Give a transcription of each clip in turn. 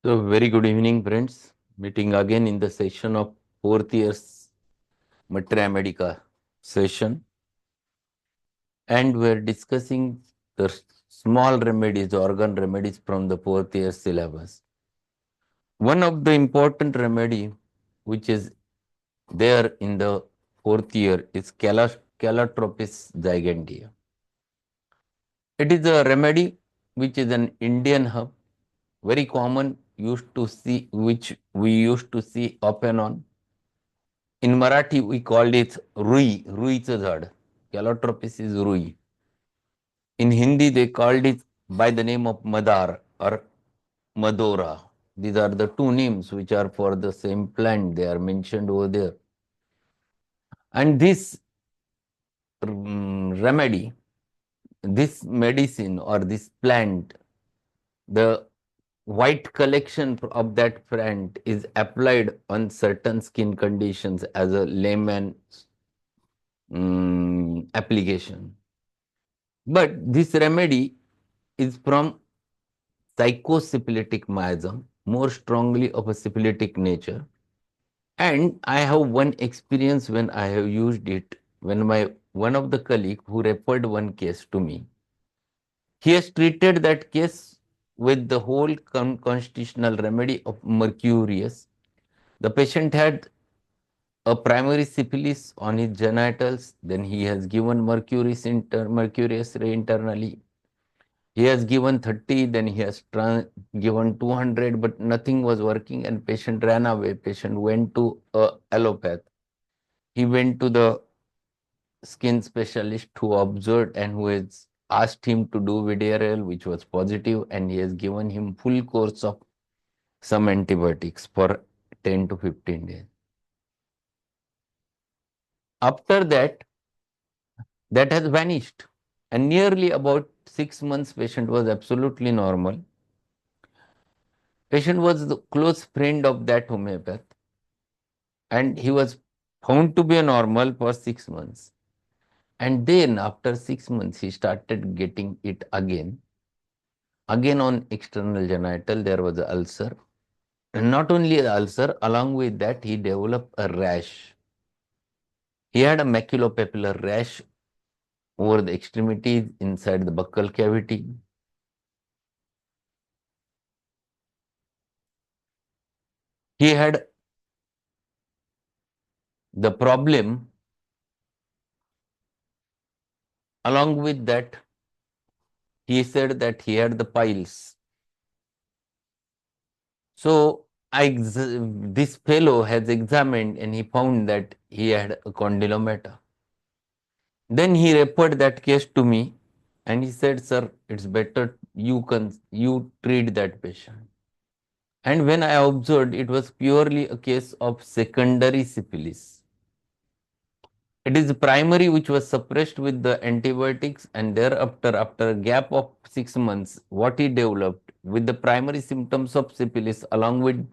So, very good evening, friends. Meeting again in the session of fourth year's Matra Medica session, and we're discussing the small remedies, organ remedies from the fourth year syllabus. One of the important remedy which is there in the fourth year is Calotropis Gigantea. It is a remedy which is an Indian herb, very common, used to see, which we used to see off and on. In Marathi, we called it Rui, Ruiचं झाड. Calotropis is Rui. In Hindi, they called it by the name of Madar or Madora. These are the two names which are for the same plant. They are mentioned over there. And this remedy, this medicine or this plant, the white collection of that plant is applied on certain skin conditions as a layman application. But this remedy is from psychosyphilitic miasm, more strongly of a syphilitic nature. And I have one experience when I have used it, when my one of the colleague who referred one case to me, he has treated that case with the whole constitutional remedy of mercurius. The patient had a primary syphilis on his genitals, then he has given mercurius ray internally. He has given 30, then he has given 200, but nothing was working and patient ran away. Patient went to a allopath. He went to the skin specialist who observed and who has asked him to do VDRL, which was positive, and he has given him full course of some antibiotics for 10 to 15 days. After that, that has vanished. And nearly about 6 months, patient was absolutely normal. Patient was the close friend of that homeopath, and he was found to be a normal for 6 months. And then after 6 months, he started getting it again. Again on external genital, there was an ulcer. And not only the ulcer, along with that, he developed a rash. He had a maculopapular rash over the extremities inside the buccal cavity. He had the problem. Along with that, he said that he had the piles. So this fellow has examined and he found that he had a condylomata. Then he referred that case to me and he said, "Sir, it's better you treat that patient." And when I observed, it was purely a case of secondary syphilis. It is primary which was suppressed with the antibiotics, and thereafter, after a gap of 6 months, what he developed with the primary symptoms of syphilis along with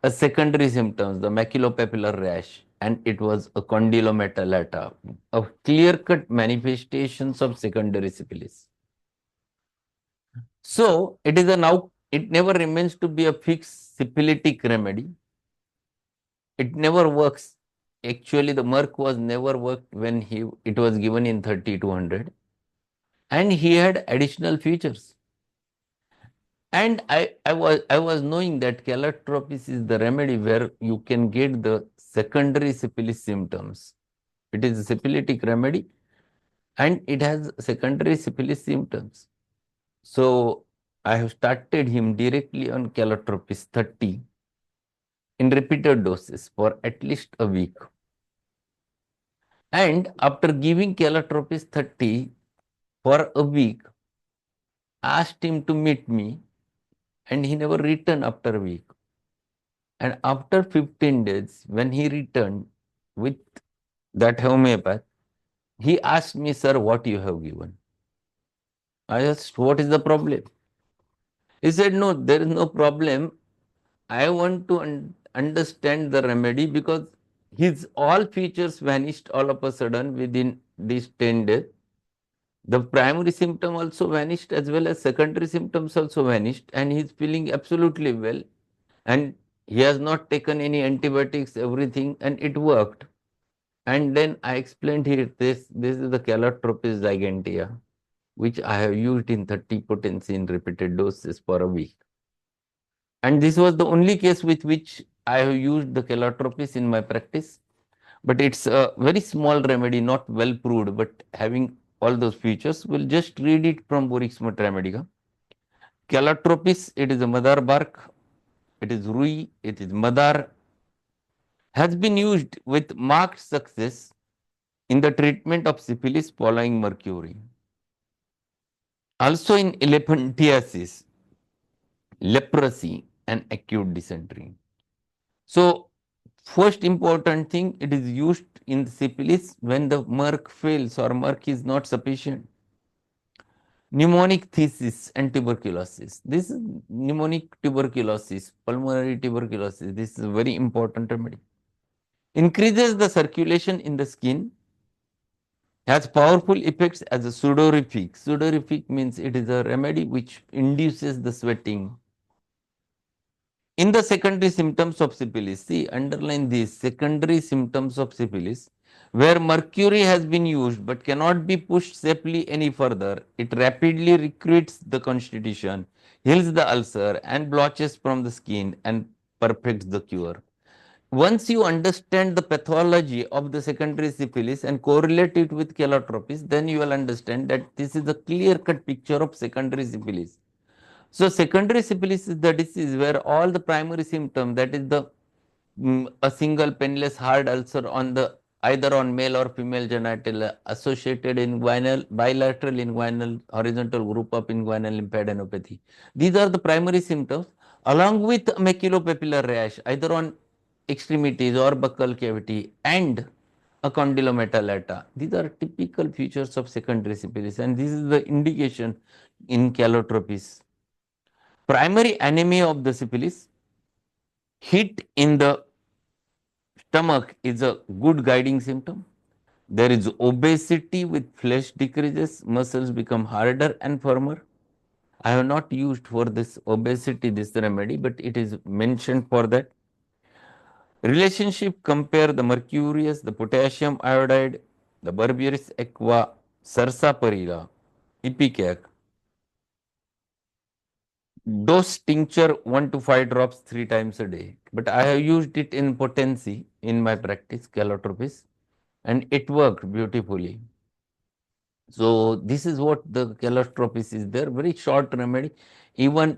a secondary symptoms, the maculopapular rash, and it was a condylomata, of clear-cut manifestations of secondary syphilis. So it is a now, it never remains to be a fixed syphilitic remedy. It never works. Actually, the Merck was never worked when it was given in 30-100, and he had additional features. And I was knowing that calotropis is the remedy where you can get the secondary syphilis symptoms. It is a syphilitic remedy and it has secondary syphilis symptoms. So I have started him directly on calotropis 30 in repeated doses for at least a week. And after giving Calotropis 30 for a week, asked him to meet me, and he never returned after a week. And after 15 days, when he returned with that homeopath, he asked me, "Sir, what you have given?" I asked, "What is the problem?" He said, "No, there is no problem. I want to understand the remedy because his all features vanished all of a sudden within these 10 days. The primary symptom also vanished as well as secondary symptoms also vanished, and he's feeling absolutely well. and he has not taken any antibiotics, everything, and it worked. And then I explained here, this is the Calotropis Gigantea, which I have used in 30 potency in repeated doses for a week. And this was the only case with which I have used the Calotropis in my practice. But it's a very small remedy, not well proved, but having all those features. We'll just read it from Borix Medica. Calotropis, it is a madar bark, it is rui, it is madar, has been used with marked success in the treatment of syphilis following mercury. Also in elephantiasis, leprosy, and acute dysentery. So, first important thing, it is used in syphilis when the merc fails or merc is not sufficient. Pneumonic thesis and tuberculosis. This is pneumonic tuberculosis, pulmonary tuberculosis. This is a very important remedy. Increases the circulation in the skin, has powerful effects as a sudorific. Sudorific means it is a remedy which induces the sweating. In the secondary symptoms of syphilis, see, underline these secondary symptoms of syphilis, where mercury has been used but cannot be pushed safely any further, it rapidly recruits the constitution, heals the ulcer and blotches from the skin and perfects the cure. Once you understand the pathology of the secondary syphilis and correlate it with calotropis, then you will understand that this is a clear-cut picture of secondary syphilis. So, secondary syphilis is the disease where all the primary symptom, that is the a single painless hard ulcer on the either on male or female genitalia associated inguinal, bilateral inguinal, horizontal group of inguinal lymphadenopathy. These are the primary symptoms along with maculopapular rash either on extremities or buccal cavity and a condylometallata. These are typical features of secondary syphilis and this is the indication in calotropis. Primary anemia of the syphilis, heat in the stomach is a good guiding symptom. There is obesity with flesh decreases, muscles become harder and firmer. I have not used for this obesity this remedy, but it is mentioned for that. Relationship, compare the mercurius, the potassium iodide, the berberis aqua, sarsaparilla, ipecac. Dose tincture 1 to 5 drops 3 times a day. But I have used it in potency in my practice, calotropis, and it worked beautifully. So this is what the calotropis is there, very short remedy. Even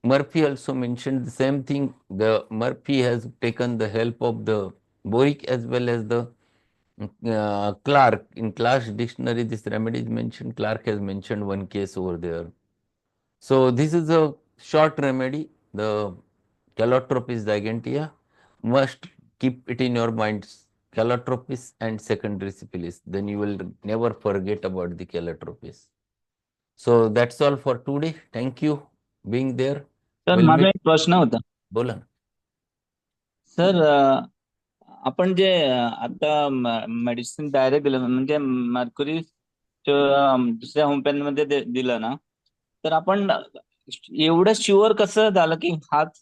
Murphy also mentioned the same thing. The Murphy has taken the help of the Boric as well as the Clark. In Clark's dictionary, this remedy is mentioned. Clark has mentioned one case over there. So this is a short remedy. The Calotropis gigantea, must keep it in your minds. Calotropis and secondary syphilis. Then you will never forget about the calotropis. So that's all for today. Thank you being there. Sir We'll माझा meet. एक प्रश्न होता. बोला ना. Sir आपण जे आता medicine direct दिलं म्हणजे मर्क्युरी दुसऱ्या होमपेन मध्ये दिलं ना, तर आपण एवढं शुअर कसं झालं की हाच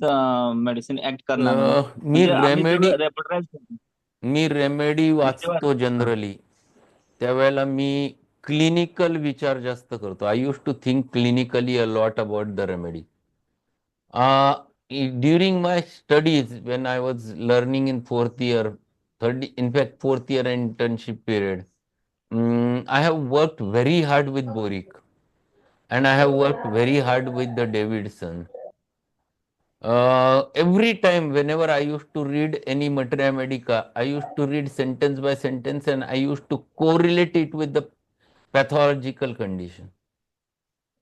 मेडिसिन ऍक्ट करणार म्हणून? मी म्हणजे आम्ही रेमेडी जेवढं रेपरटाईज करतो मी रेमेडी आणि जेव्हा वाचतो जनरली त्यावेळेला मी क्लिनिकल विचार जास्त करतो. I used to think clinically a lot about the remedy. During my studies, when I was learning in fourth year, in fact, fourth year internship period, I have worked very hard with Boric and I have worked very hard with the Davidson. Every time, whenever I used to read any Materia Medica, I used to read sentence by sentence and I used to correlate it with the pathological condition.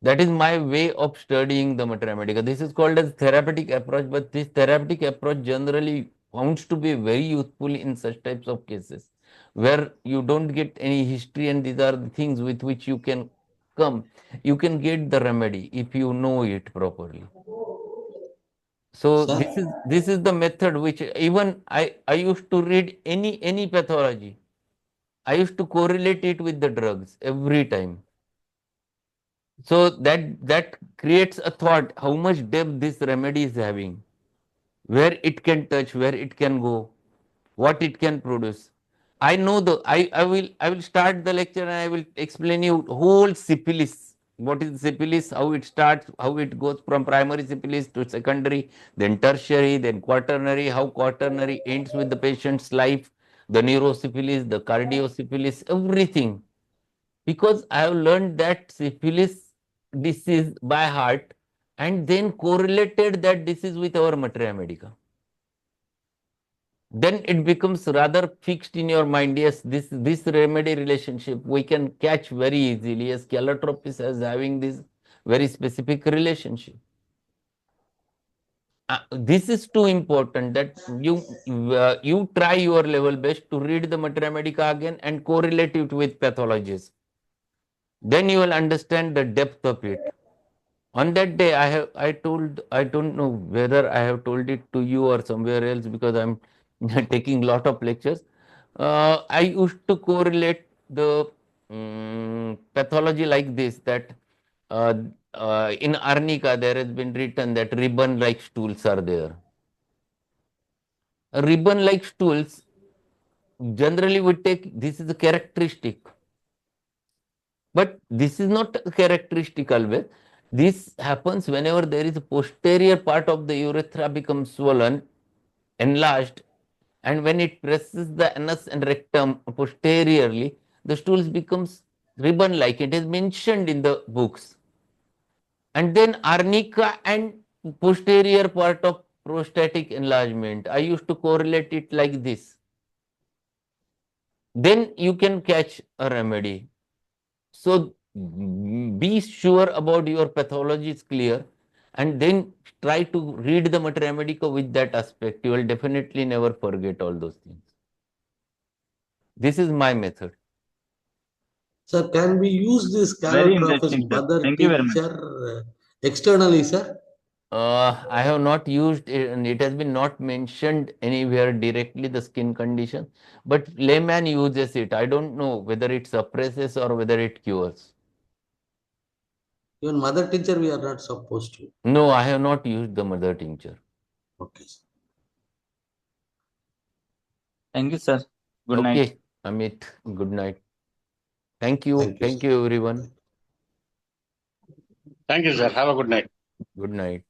That is my way of studying the materia medica. This is called as therapeutic approach, but this therapeutic approach generally found to be very useful in such types of cases where you don't get any history and these are the things with which you can come. You can get the remedy if you know it properly. So sir this is the method which even I used to read any pathology. I used to correlate it with the drugs every time. So that creates a thought how much depth this remedy is having. where it can touch, where it can go, what it can produce. I know I will start the lecture and I will explain you whole syphilis. What is syphilis, how it starts, how it goes from primary syphilis to secondary, then tertiary, then quaternary, how quaternary ends with the patient's life, the neurosyphilis, the cardiosyphilis, everything. Because I have learned that syphilis disease by heart and then correlated that disease with our materia medica. Then it becomes rather fixed in your mind. Yes, this remedy relationship we can catch very easily. Yes, Calotropis is having this very specific relationship. This is too important that you try your level best to read the materia medica again and correlate it with pathologies. Then you will understand the depth of it. On that day, I told, I don't know whether I have told it to you or somewhere else because I'm taking lot of lectures. I used to correlate the pathology like this, that uh, in arnica there has been written that ribbon like stools are there. Ribbon like stools generally we take this is a characteristic. But this is not a characteristic always. This happens whenever there is a posterior part of the urethra becomes swollen, enlarged, and when it presses the anus and rectum posteriorly, the stools becomes ribbon-like. It is mentioned in the books. And then arnica and posterior part of prostatic enlargement. I used to correlate it like this. Then you can catch a remedy. So be sure about your pathology is clear and then try to read the materia medica with that aspect. You will definitely never forget all those things. This is my method. Sir, can we use this Very Calotropis interesting, sir. mother Thank you very much. tincture externally, sir? I have not used it and it has been not mentioned anywhere directly the skin condition, but layman uses it. I don't know whether it suppresses or whether it cures. Even mother tincture we are not supposed to. No, I have not used the mother tincture. Okay, sir. Thank you, sir. Good night. Okay, Amit, good night. Thank you. Thank you, Thank sir. you, everyone. Thank you, sir. Have a good night. Good night.